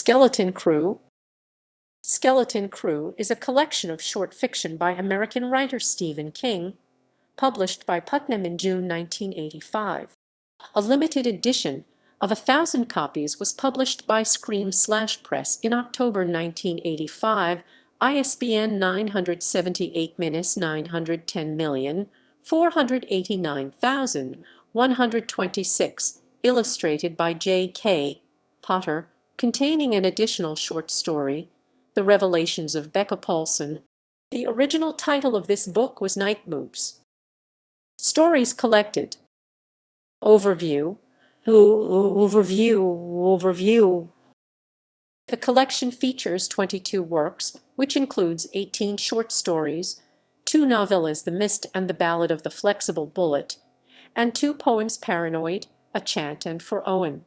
Skeleton Crew. Skeleton Crew is a collection of short fiction by American writer Stephen King, published by Putnam in June 1985. A limited edition of 1,000 copies was published by Scream/Press in October 1985, ISBN 978-489,126, illustrated by J.K. Potter, containing an additional short story, The Revelations of Becka Paulson. The original title of this book was Night Moves. Stories collected. Overview. The collection features 22 works, which includes 18 short stories, 2 novellas, The Mist and the Ballad of the Flexible Bullet, and 2 poems, Paranoid, A Chant, and For Owen.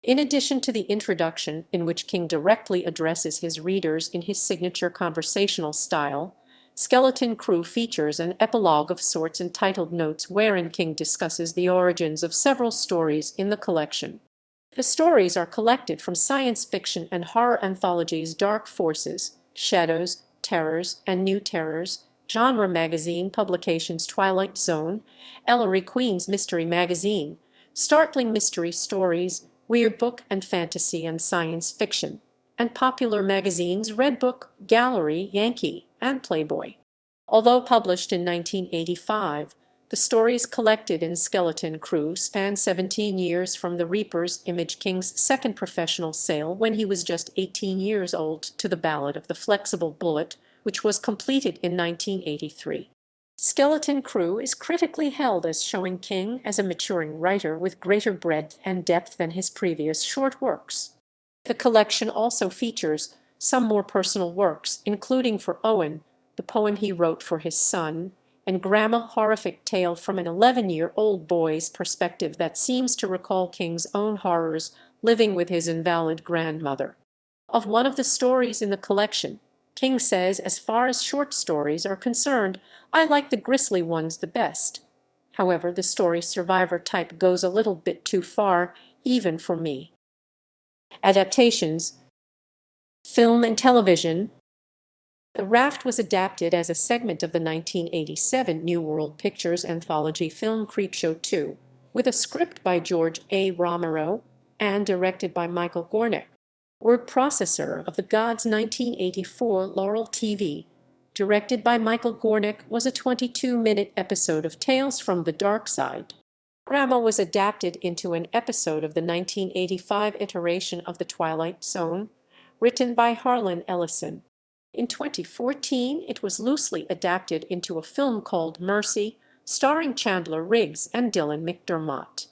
In addition to the introduction, in which King directly addresses his readers in his signature conversational style, Skeleton Crew features an epilogue of sorts entitled Notes, wherein King discusses the origins of several stories in the collection. The stories are collected from science fiction and horror anthologies Dark Forces, Shadows, Terrors, and New Terrors, genre magazine publications Twilight Zone, Ellery Queen's Mystery Magazine, Startling Mystery Stories, Weird Book and Fantasy and Science Fiction, and popular magazines Redbook, Gallery, Yankee, and Playboy. Although published in 1985, the stories collected in Skeleton Crew span 17 years from the Reaper's Image King's second professional sale when he was just 18 years old to the Ballad of the Flexible Bullet, which was completed in 1983. Skeleton Crew is critically held as showing King as a maturing writer with greater breadth and depth than his previous short works. The collection also features some more personal works, including For Owen, the poem he wrote for his son, and Grandma, horrific tale from an 11-year-old boy's perspective that seems to recall King's own horrors living with his invalid grandmother. Of one of the stories in the collection, King says, "As far as short stories are concerned, I like the grisly ones the best. However, the story Survivor type goes a little bit too far, even for me." Adaptations. Film and television. The Raft was adapted as a segment of the 1987 New World Pictures anthology film Creepshow 2, with a script by George A. Romero and directed by Michael Gornick. Word processor of the Gods 1984 Laurel TV, directed by Michael Gornick, was a 22-minute episode of Tales from the Dark Side. Grandma was adapted into an episode of the 1985 iteration of The Twilight Zone, written by Harlan Ellison. In 2014, it was loosely adapted into a film called Mercy, starring Chandler Riggs and Dylan McDermott.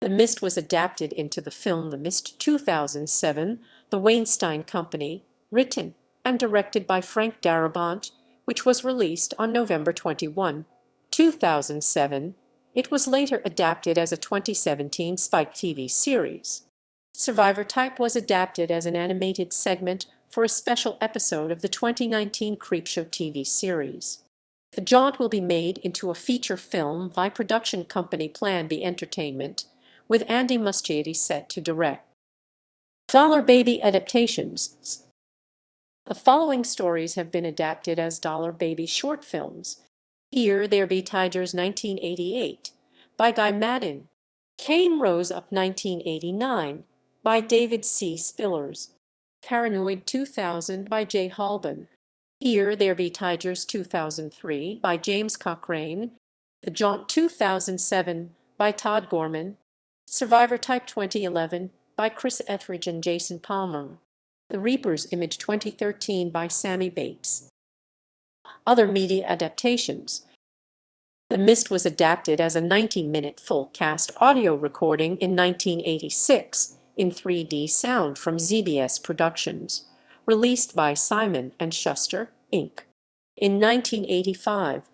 The Mist was adapted into the film The Mist 2007, The Weinstein Company, written and directed by Frank Darabont, which was released on November 21, 2007. It was later adapted as a 2017 Spike TV series. Survivor Type was adapted as an animated segment for a special episode of the 2019 Creepshow TV series. The Jaunt will be made into a feature film by production company Plan B Entertainment, with Andy Muschietti set to direct. Dollar Baby adaptations. The following stories have been adapted as Dollar Baby short films. Here There Be Tigers 1988 by Guy Maddin. Cain Rose Up 1989 by David C. Spillers. Paranoid 2000 by Jay Halban. Here There Be Tigers 2003 by James Cochrane. The Jaunt 2007 by Todd Gorman. Survivor Type 2011 by Chris Etheridge and Jason Palmer. The Reaper's Image 2013 by Sammy Bates. Other media adaptations. The Mist was adapted as a 90-minute full-cast audio recording in 1986 in 3D sound from ZBS Productions, released by Simon & Schuster, Inc. in 1985.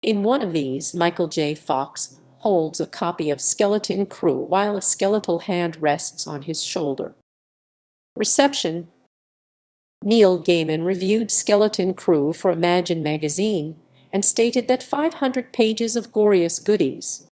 In one of these, Michael J. Fox holds a copy of Skeleton Crew while a skeletal hand rests on his shoulder. Reception. Neil Gaiman reviewed Skeleton Crew for Imagine magazine and stated that 500 pages of glorious goodies